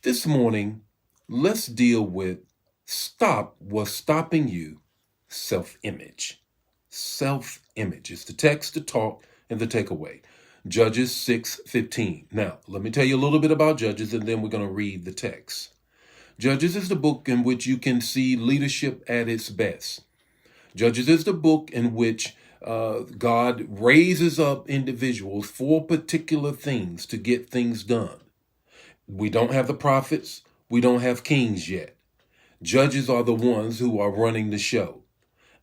This morning, let's deal with stop what's stopping you, self-image. Self-image is the text, the talk, and the takeaway. Judges 6:15. Now, let me tell you a little bit about Judges, and then we're going to read the text. Judges is the book in which you can see leadership at its best. Judges is the book in which God raises up individuals for particular things to get things done. We don't have the prophets. We don't have kings yet. Judges are the ones who are running the show.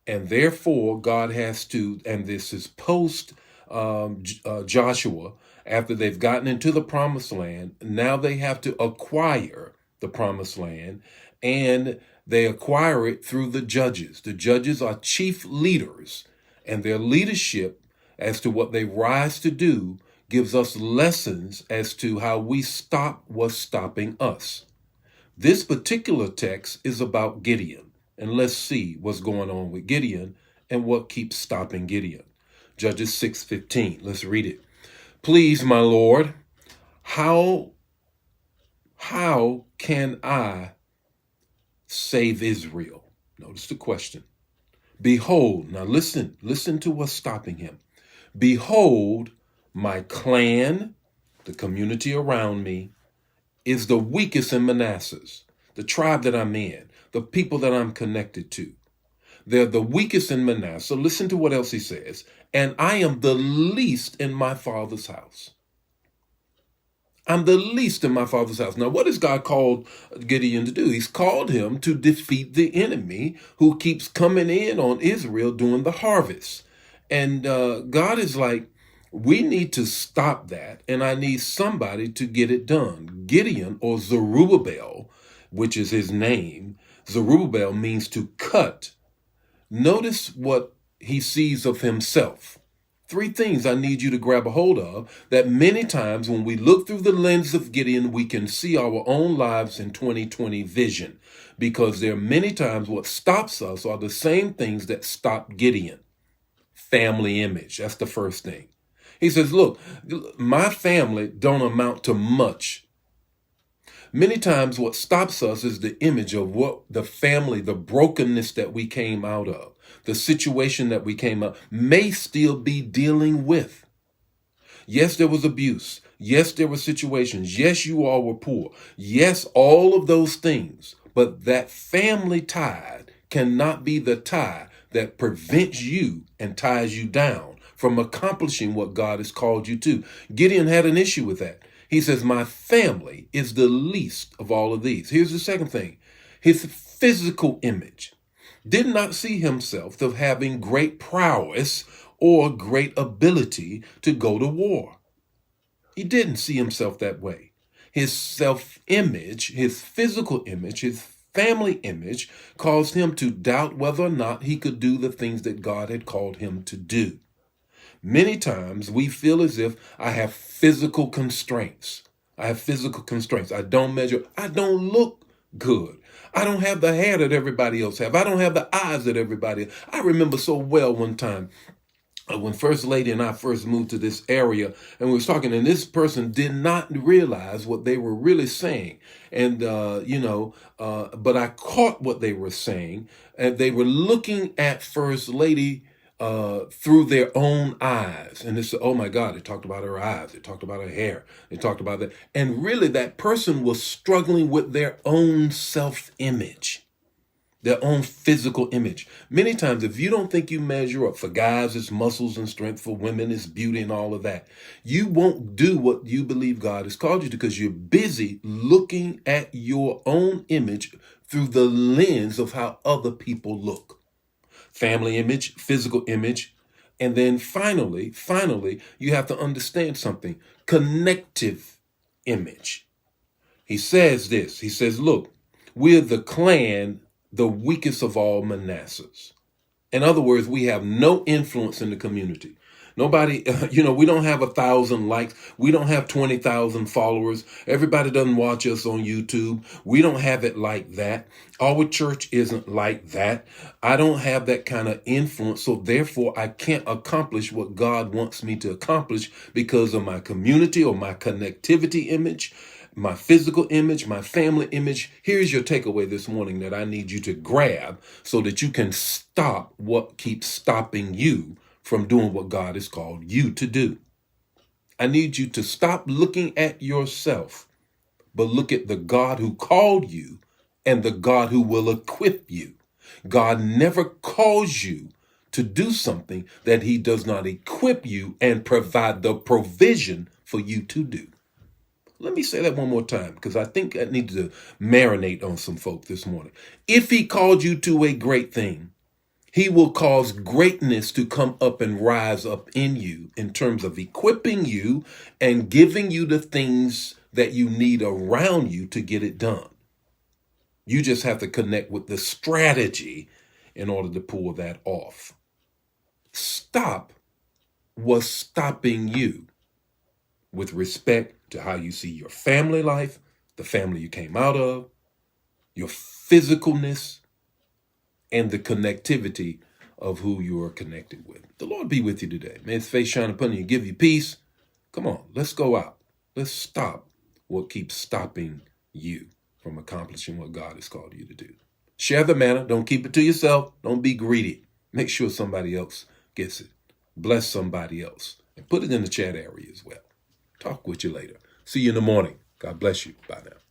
And therefore, God has to, and this is post Joshua, after they've gotten into the promised land, now they have to acquire the promised land, and they acquire it through the judges. The judges are chief leaders, and their leadership as to what they rise to do gives us lessons as to how we stop what's stopping us. This particular text is about Gideon, and let's see what's going on with Gideon and what keeps stopping Gideon. Judges 6:15. Let's read it. Please, my Lord, how can I save Israel? Notice the question. Behold, now listen to what's stopping him. Behold, my clan, the community around me, is the weakest in Manasseh, the tribe that I'm in, the people that I'm connected to. They're the weakest in Manasseh. Listen to what else he says. And I am the least in my father's house. I'm the least in my father's house. Now, what has God called Gideon to do? He's called him to defeat the enemy who keeps coming in on Israel during the harvest. And God is like, we need to stop that, and I need somebody to get it done. Gideon, or Zerubbabel, which is his name, Zerubbabel means to cut. Notice what he sees of himself. Three things I need you to grab a hold of that many times when we look through the lens of Gideon, we can see our own lives in 2020 vision, because there are many times what stops us are the same things that stop Gideon. Family image, that's the first thing. He says, look, my family don't amount to much. Many times what stops us is the image of what the family, the brokenness that we came out of, the situation that we came out, may still be dealing with. Yes, there was abuse. Yes, there were situations. Yes, you all were poor. Yes, all of those things. But that family tie cannot be the tie that prevents you and ties you down from accomplishing what God has called you to. Gideon had an issue with that. He says, my family is the least of all of these. Here's the second thing. His physical image did not see himself of having great prowess or great ability to go to war. He didn't see himself that way. His self-image, his physical image, his family image caused him to doubt whether or not he could do the things that God had called him to do. Many times we feel as if I have physical constraints. I have physical constraints. I don't measure. I don't look good. I don't have the hair that everybody else have. I don't have the eyes that everybody. I remember so well one time when First Lady and I first moved to this area, and we was talking, and this person did not realize what they were really saying. And, but I caught what they were saying, and they were looking at First Lady through their own eyes. And they said, oh my God, they talked about her eyes. They talked about her hair. They talked about that. And really that person was struggling with their own self-image, their own physical image. Many times, if you don't think you measure up, for guys, it's muscles and strength. For women, it's beauty and all of that. You won't do what you believe God has called you to because you're busy looking at your own image through the lens of how other people look. Family image, physical image. And then finally, you have to understand something. Connective image. He says this. He says, look, we're the clan, the weakest of all Manassehs. In other words, we have no influence in the community. Nobody, we don't have 1,000 likes. We don't have 20,000 followers. Everybody doesn't watch us on YouTube. We don't have it like that. Our church isn't like that. I don't have that kind of influence. So therefore, I can't accomplish what God wants me to accomplish because of my community or my connectivity image. my physical image, my family image. Here's your takeaway this morning that I need you to grab so that you can stop what keeps stopping you from doing what God has called you to do. I need you to stop looking at yourself, but look at the God who called you and the God who will equip you. God never calls you to do something that he does not equip you and provide the provision for you to do. Let me say that one more time, because I think I need to marinate on some folk this morning. If he called you to a great thing, he will cause greatness to come up and rise up in you in terms of equipping you and giving you the things that you need around you to get it done. You just have to connect with the strategy in order to pull that off. Stop what's stopping you with respect to how you see your family life, the family you came out of, your physicalness, and the connectivity of who you are connected with. The Lord be with you today. May his face shine upon you and give you peace. Come on, let's go out. Let's stop what keeps stopping you from accomplishing what God has called you to do. Share the manna. Don't keep it to yourself. Don't be greedy. Make sure somebody else gets it. Bless somebody else. And put it in the chat area as well. Talk with you later. See you in the morning. God bless you. Bye now.